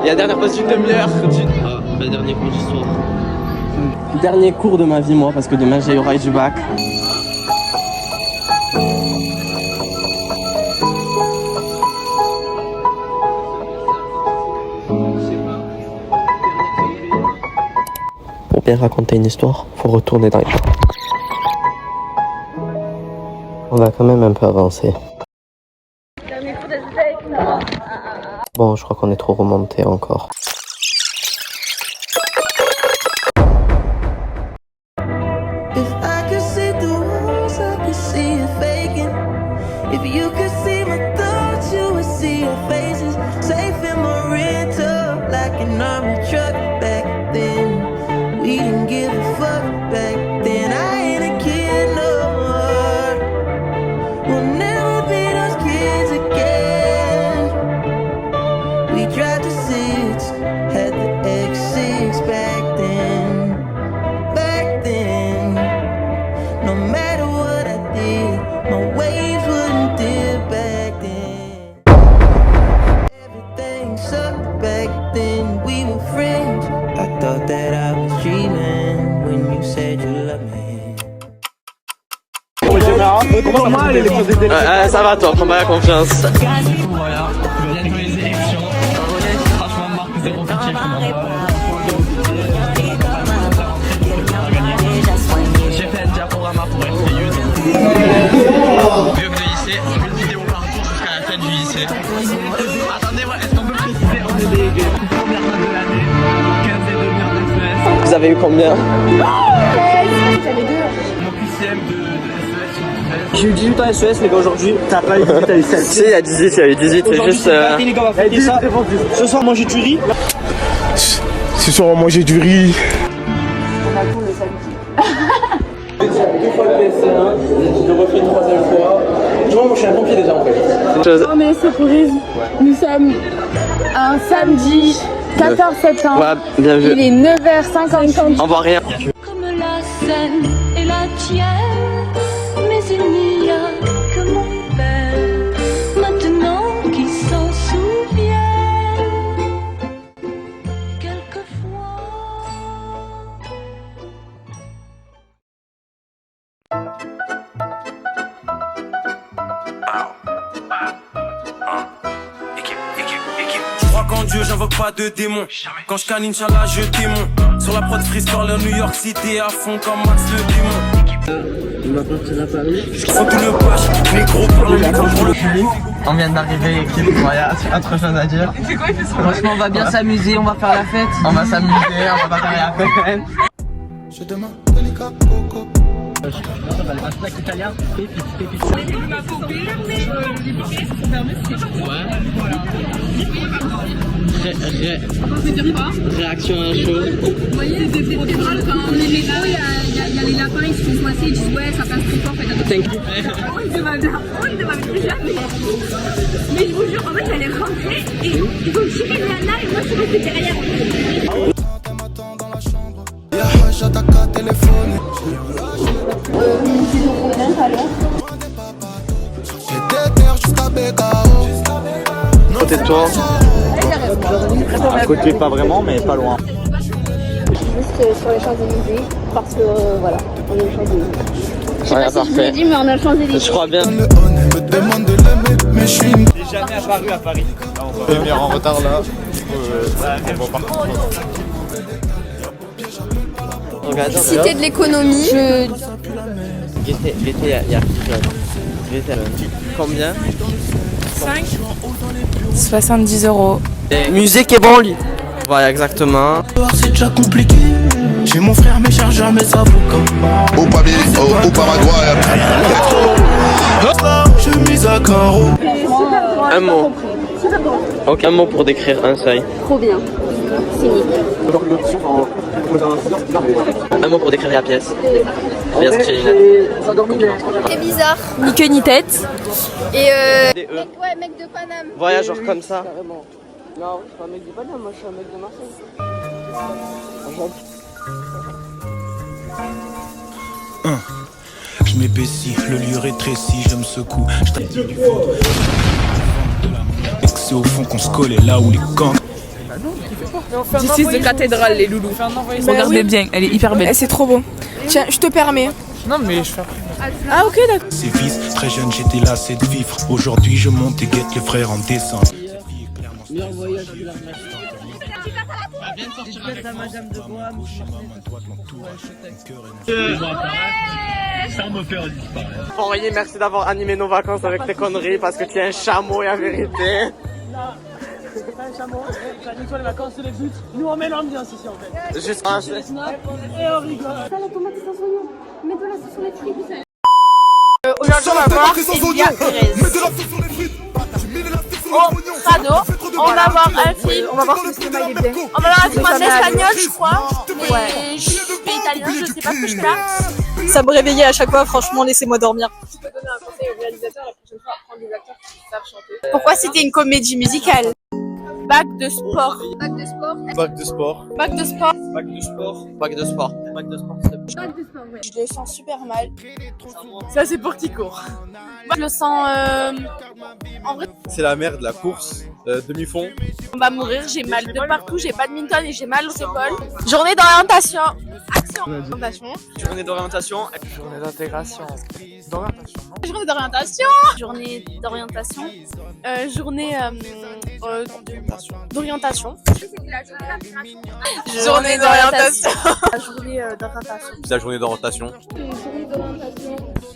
la dernière pause d'une demi-heure. Le dernier cours d'histoire. Dernier cours de ma vie, moi, parce que demain j'ai oral du bac. Pour bien raconter une histoire, faut retourner dans les temps. On va quand même un peu avancer. Bon, je crois qu'on est trop remonté encore. Ça va toi, prends pas la confiance. Voilà, bientôt les élections. Franchement, Marc, zéro pitié. J'ai fait un diaporama pour être sérieux. Vieux que de lycée, une vidéo par jour jusqu'à la fin du lycée. Attendez, est-ce qu'on peut préciser? On est des premières notes de l'année, 15 et demi en SES. Vous avez eu combien? J'avais 2. Mon QCM de SES. J'ai eu 18 ans SES les gars aujourd'hui, t'as pas eu 18, t'as eu 7. Si, il y a 18, il y a eu 18, c'est juste... les gars, on va fêter ça. Ce soir, manger du riz. Ce soir, on va manger du riz. On a tout le samedi. J'ai dit 2 fois le PS1, je le refais une 3e fois. Tu vois, moi je suis un pompier déjà en fait. Non mais surprise, nous sommes un samedi 14 septembre. Ouais, bien vu. Il est 9h50. On voit rien. Comme la scène et la tienne, mais il n'y a que mon père maintenant qui s'en souvient. Quelquefois. Je crois qu'en Dieu, j'invoque pas de démons. Quand je canne, Inch'Allah, je démon. Sur la prod freestyle, New York City à fond comme Max le démon. On va partir à Paris. Faut tout le bash, les gros plans, le micro pour le public. On vient d'arriver, équipe, voilà, autre chose à dire. Franchement, on va bien s'amuser, on va faire la fête. On va s'amuser, on va pas faire la fête. Je demande délicat coco. Un snack italien, pépite. Réaction à chaud. Vous voyez, c'est très drôle quand on est météo, il y a les lapins, ils se font coincer, ils disent ouais, ça passe très fort, faites il ne m'avait jamais. Mais je vous jure, en fait, j'allais rentrer et ils ont tiré Lana et moi je suis restée derrière. Côté de toi. À côté, pas vraiment, mais pas loin. Juste sur les Champs-Élysées, parce que voilà, on est aux Champs-Élysées. Je sais Ouais, pas si je vous parfait. l'ai dit, mais on a le Champs-Élysées. Je crois bien. J'ai jamais apparu à Paris. Demi-heure en retard là. Cité de l'économie. L'été, il y a combien? 70 €. Musée qui est bon, lui. Voilà, exactement. C'est déjà compliqué. J'ai mon frère, mes chargeurs, mes avocats. Au Paraguay. Chemise à carreaux. Un mot. Ok, un mot pour décrire un seuil. Trop bien. C'est nickel. Un mot pour décrire la pièce. Bien stylé. Très bizarre. Ni queue ni tête. Et Des E. ouais, mec de Paname. Voilà, genre comme ça. Non, je suis pas un mec de Paname, moi je suis un mec de Marseille. Je m'épaissis, le lieu rétrécit, je me secoue. Je t'ai dit du fond. C'est au fond qu'on se collait là où les camps. This is the cathédrale, les loulous. Regardez bien, elle est hyper belle. C'est trop beau. Tiens, je te permets. Non, mais je fais après. Ah ok, d'accord. Ces fils, très jeune, j'étais lassé de vivre. Aujourd'hui, je monte et guette le frère en dessin. Henri, merci d'avoir animé nos vacances avec tes conneries parce que tu es un chameau et en vérité. Un chameau, ça nettoie les vacances, les buts. Nous on met l'ambiance ici en fait. Juste et on rigole. Ça, la tomate est sans oignon. Mets de la sauce sur les frites. Aujourd'hui, on va voir Emilia Pérez. Au Prado, on va voir un film. On va voir ce cinéma, il est bien. On va voir un film en espagnol, je crois. Mais je suis italien, je sais pas ce que je fais. Ça me réveillait à chaque fois, franchement, laissez-moi dormir. Je peux donner un conseil au réalisateur la prochaine fois, prendre des acteurs qui savent chanter. Pourquoi c'était une comédie musicale? Bac de sport. Bac de sport. Bac de sport. Bac de sport. Bac de sport. Bac de sport. Bac de sport. Bac de sport, ouais. Je le sens super mal. Ça, c'est pour qui court. Moi, je le sens. En vrai, C'est la merde, la course, demi-fond. on va mourir. J'ai mal de partout. J'ai badminton et j'ai mal aux épaules. Journée d'orientation. Action. Orientation. Journée d'orientation. Journée d'intégration. Journée d'orientation. Journée d'orientation. Journée d'orientation. Journée d'orientation. La journée d'orientation. C'est la journée d'orientation.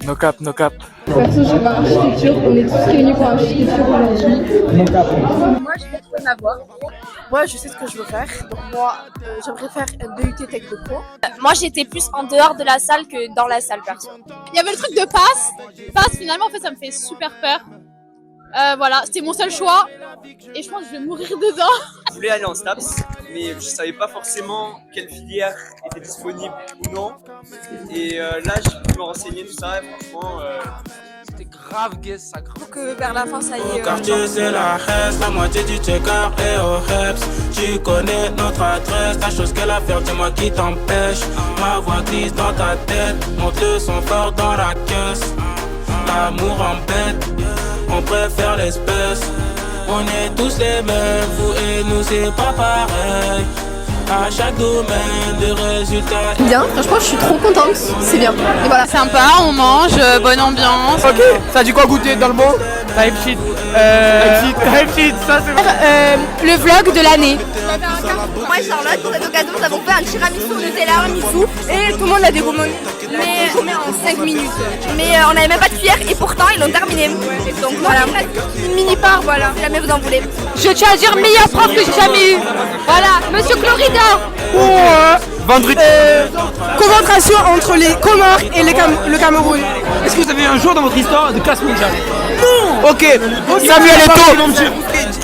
No cap, no cap. Perso, je vais à architecture. On est tous réunis pour architecture aujourd'hui. Moi, je vais trouver ma voie. Moi, je sais ce que je veux faire. Donc moi, j'aimerais faire un DUT Tech de Pro. Moi, j'étais plus en dehors de la salle que dans la salle, perso. Il y avait le truc de passe. Passe, finalement, en fait, ça me fait super peur. Voilà, c'était mon seul choix. Et je pense que je vais mourir dedans. Je voulais aller en STAPS, mais je savais pas forcément quelle filière était disponible ou non. Et là, j'ai pu me renseigner tout ça et franchement, C'était grave gay, ça grave. Pour que vers la fin, ça y Au est. quartier c'est la Hesse, la moitié du checker et au Heps. Tu connais notre adresse, la chose qu'elle a faire, dis-moi qui t'empêche. Ma voix glisse dans ta tête, monte le son fort dans la caisse. L'amour embête, on préfère l'espèce. On est tous les mêmes, vous et nous c'est pas pareil. À chaque domaine, des résultats. Bien, franchement, je suis trop contente. C'est bien. Et voilà. Sympa, on mange, bonne ambiance. Ok, ça dit quoi goûter dans le bon? Type shit. Ça c'est Le vlog de l'année. Moi et Charlotte, pour cette occasion, nous avons fait un tiramisu au Nutella, un missou. Et tout le monde l'a dégommé. Mais en 5 minutes. Mais on n'avait même pas de cuillère et pourtant ils l'ont terminé. Donc voilà, une mini part, voilà, si jamais vous en voulez. Je tiens à dire meilleur prof que j'ai jamais eu. Voilà, Monsieur Chlorida. vendredi. Concentration entre les Comores et le Cameroun. Est-ce que vous avez un jour dans votre histoire de classe mondiale? Non. Ok, Samuel Eto'o.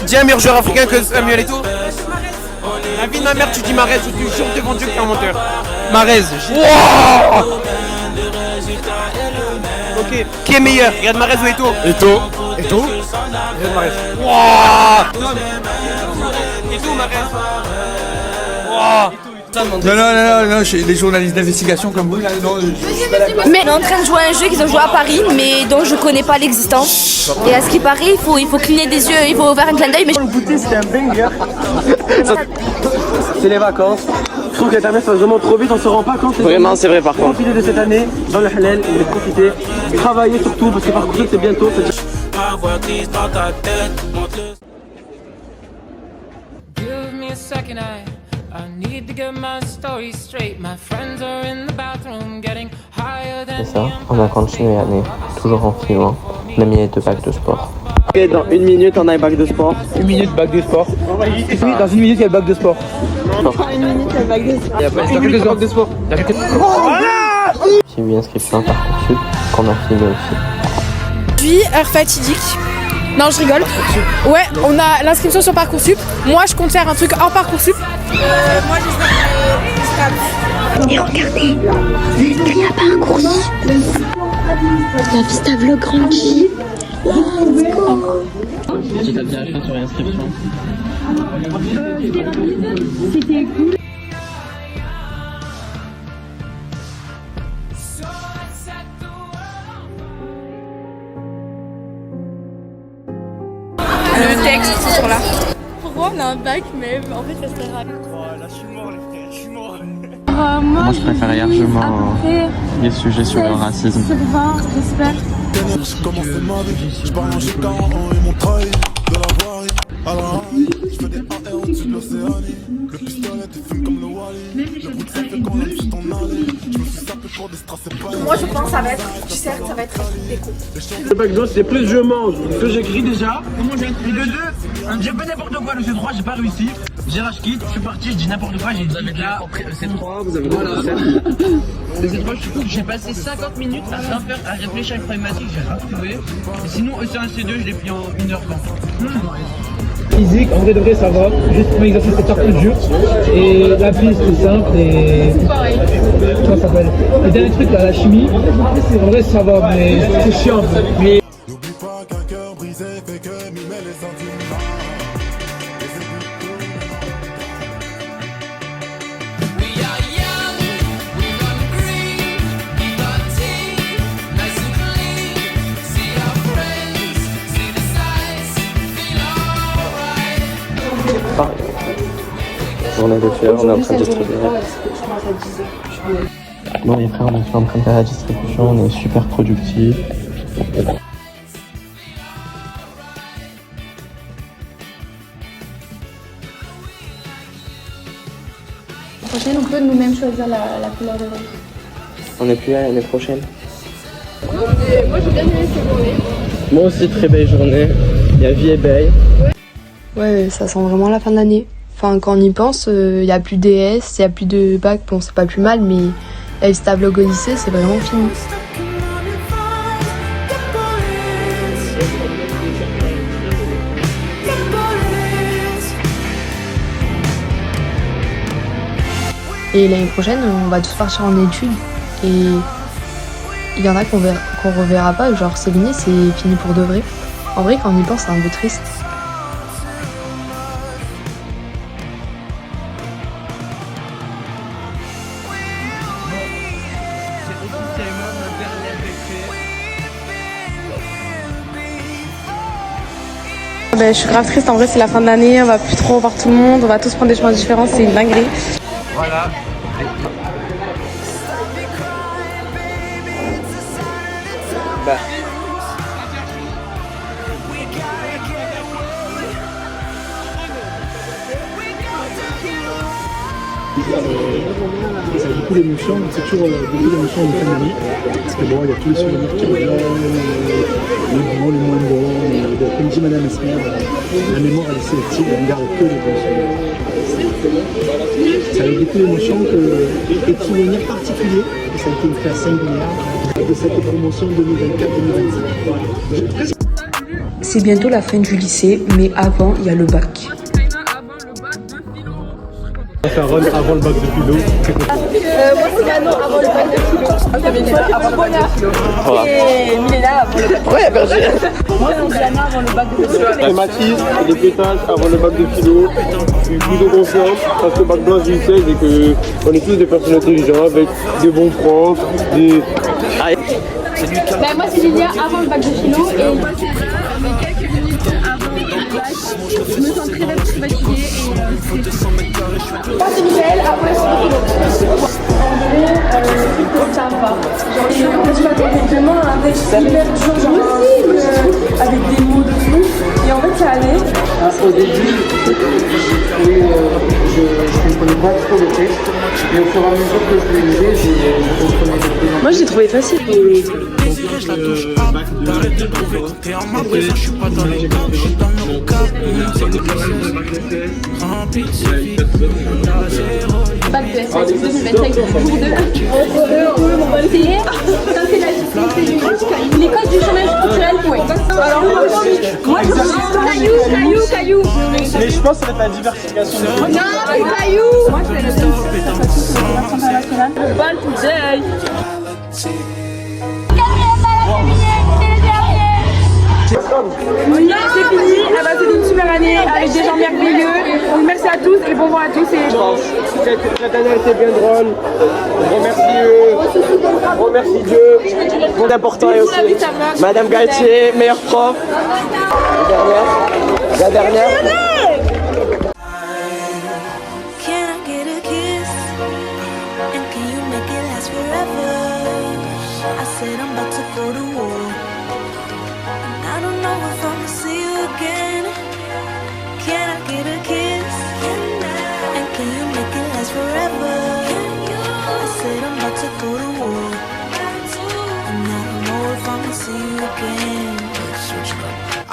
Dis un meilleur joueur africain que Samuel Eto'o. La vie de ma mère, tu dis Marez, ou tu jures devant Dieu que t'es un menteur. Marez. Wow. Ok, qui est meilleur, Riyad Mahrez ou Eto'o? Eto'o. Eto'o. Riyad Mahrez. Wow. Eto'o ou Mahrez? Wow. Non, les journalistes d'investigation comme vous, là, non, je suis pas d'accord. Mais on est en train de jouer à un jeu qu'ils ont joué à Paris, mais dont je connais pas l'existence. Et à ce qui paraît, il faut cligner des yeux, il faut faire un clin d'œil. Mais le goûter, c'était un banger. C'est les vacances. Je trouve que la passe vraiment trop vite, on se rend pas compte. Vraiment, c'est vrai par contre. Profitez de cette année dans le halal, vous allez profiter. Travaillez surtout parce que Parcoursup c'est bientôt. Ma voix glisse dans ta tête, monte le. Give me a second, I need to get my story straight. My friends are in the bathroom getting higher than. C'est ça, on a continué l'année, toujours en suivant le millier de bac de sport. Ok, dans 1 minute, on a un bac de sport. 1 minute, bac de sport. Oui, dans 1 minute, il y a le bac de sport. Dans 1 minute, il y a le bac de sport. Il y a pas le bac de sport. J'ai eu inscription à Parcoursup, qu'on a filé aussi. Puis, heure fatidique. Non, je rigole. Ouais, on a l'inscription sur Parcoursup. Moi, je compte faire un truc hors Parcoursup. Moi, Et regardez, il y a Parcoursup. La Vista Vlog grandit. Tu t'as bien fait sur l'inscription. C'était cool. Le texte sur là. moi on a un bac, mais en fait ça serait grave. Là, je suis mort, les frères, je suis mort. Moi, je préfère largement les sujets sur le racisme. Sur 20, j'espère. Je parle en gitan et mon trail de la voirie. Alors, je fais des AR au-dessus de l'Océanie. Le pistolet te fume comme le Wally. Le bruit que ça fait quand lance sur ton allée. Je me suis sapé pour des strass et pas. Moi je pense que ça va être, tu sais, ça va être déco. Le background, c'est plus je mange que j'écris déjà. Comment j'ai écrit le 2? J'ai fait n'importe quoi, le C3, j'ai pas réussi. J'ai rage quitte, je suis parti, je dis n'importe quoi, j'ai dit là. C3, vous avez voilà. Le C3, j'ai passé 50 minutes à rien faire, à réfléchir à une problématique, j'ai rien trouvé. Et sinon, EC1, C2, je l'ai pris en 1h20. Physique, en vrai de vrai, ça va. Juste pour l'exercice, c'est plus dur. Et la piste, c'est simple. Et. Comment ça s'appelle? Le dernier truc, là, la chimie, en vrai, ça va, mais c'est chiant. Mais. N'oublie pas qu'un cœur brisé fait que mimer les sentiments. Pareil. Journée de fleurs, on est en train de distribuer. Bon les frères, on est en train de faire la distribution, on est super productifs. La prochaine, on peut nous-mêmes choisir la couleur de rose. On est plus là l'année prochaine. Moi j'ai bien aimé cette journée. Moi aussi, très belle journée. La vie est belle. Ouais, ça sent vraiment la fin de l'année. Enfin, quand on y pense, il n'y a plus DS, il n'y a plus de bac, bon, c'est pas plus mal, mais la stable au lycée, c'est vraiment fini. Et l'année prochaine, on va tous partir en études. Et il y en a qu'on reverra pas, genre Céline, c'est fini pour de vrai. En vrai, quand on y pense, c'est un peu triste. Ben, je suis grave triste, en vrai c'est la fin de l'année, on va plus trop voir tout le monde, on va tous prendre des chemins différents, c'est une dinguerie. Voilà. Bah. C'est beaucoup d'émotions, c'est toujours beaucoup d'émotions en fin d'année. Parce que bon, il y a tous les souvenirs qui reviennent, les bons, les moins bons. Comme dit Madame Esmer, la mémoire elle est sélective, elle ne garde que les bons souvenirs. Ça a eu beaucoup d'émotions et de souvenirs particuliers. Et ça a été une classe singulière de cette promotion 2024-2025. C'est bientôt la fin du lycée, mais avant, il y a le bac. On va faire run avant le bac de philo. Moi c'est Manon avant le bac de philo. Avant le bac de philo. Et Milena avant le bac de philo. Ouais, merci. Moi c'est Diana avant le bac de philo. Et Mathis, et des pétages avant le bac de philo. Je suis plutôt confiant parce que le bac blanc du lycée, c'est qu'on est tous des personnes intelligentes avec des bons profs, des. Bah, moi c'est Lilia avant le bac de philo et moi c'est quelques minutes avant le bac. Je me sens très fatiguée et moi c'est Michael avant le bac de philo. En vrai, ça va. Genre je m'attendais vraiment à un texte hyper dur, genre avec des mots de fou. Et en fait ça allait. Au début, je ne comprenais pas trop le texte. Et au fur et à mesure que je le lisais, je comprenais de plus en plus. Moi je l'ai trouvé facile. T'es en ma présence, je suis pas dans les câbles, je suis dans mon câble. Bac de S2, 2025, cours 2. Ça c'est l'école du chômage culturel, point. Alors moi je pense caillou. Mais je pense que ça va être la diversification. Non, caillou. Moi je vais le faire internationale. Ball today. C'est fini, c'est une super année avec des gens merveilleux. Donc merci à tous et bon vent à tous. Cette année était bien drôle. Remercie Dieu. Bon important et aussi Madame Galtier, meilleure prof. La dernière.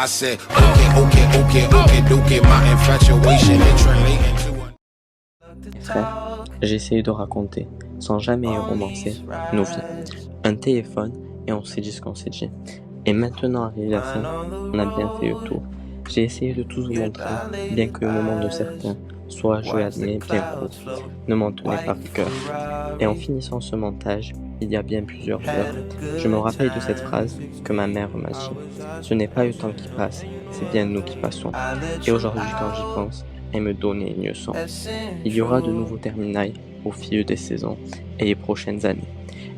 I said, okay, my infatuation is translating to Frère, j'ai essayé de raconter, sans jamais romancer, nos vies. Un téléphone et on s'est dit ce qu'on s'est dit. Et maintenant arrivé la fin, on a bien fait le tour. J'ai essayé de tout vous montrer, bien que le moment de certains soit, je l'admets, bien court, ne m'en tenait pas cœur. Et en finissant ce montage, il y a bien plusieurs heures, je me rappelle de cette phrase que ma mère m'a dit. Ce n'est pas le temps qui passe, c'est bien nous qui passons. Et aujourd'hui, quand j'y pense, elle me donnait une leçon. Il y aura de nouveaux terminales au fil des saisons et les prochaines années.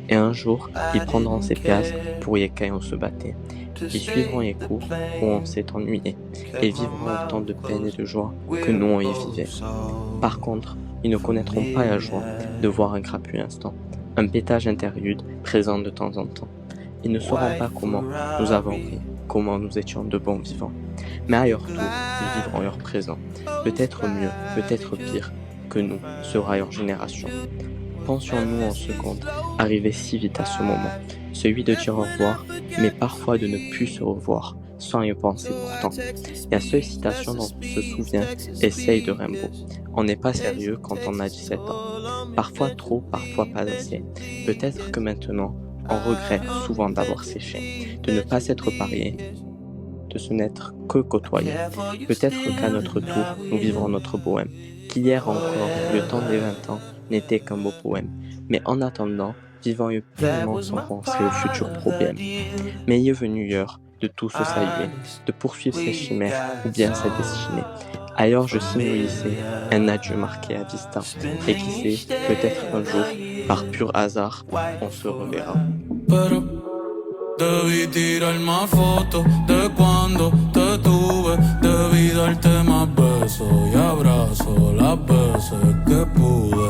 Et un jour, ils prendront ces places pour lesquelles on se battait. Ils suivront les cours où on s'est ennuyé et vivront autant de peine et de joie que nous on y vivait. Par contre, ils ne connaîtront pas la joie de voir un crapule instant, un pétage interlude présent de temps en temps. Ils ne sauront pas comment nous avons ri, comment nous étions de bons vivants. Mais à leur tour, ils vivront leur présent. Peut-être mieux, peut-être pire que nous sera leur génération. Pensions-nous en seconde, arriver si vite à ce moment, celui de dire au revoir, mais parfois de ne plus se revoir, sans y penser pourtant. La seule citation dont on se souvient est celle de Rimbaud. On n'est pas sérieux quand on a 17 ans. Parfois trop, parfois pas assez. Peut-être que maintenant, on regrette souvent d'avoir séché, de ne pas s'être parié, de se n'être que côtoyé. Peut-être qu'à notre tour, nous vivrons notre bohème, qu'hier encore, le temps des 20 ans, n'était qu'un beau poème. Mais en attendant, vivons-le pleinement sans penser aux futurs problèmes. Mais il est venu l'heure de tout se saluer, de poursuivre ses chimères ou bien sa destinée. Alors je signe au lycée un adieu marqué à vista. Et qui sait, peut-être qu'un jour, par pur hasard, on se reverra. Debí tirar más fotos de cuando te tuve. Debí darte más besos y abrazos las veces que pude.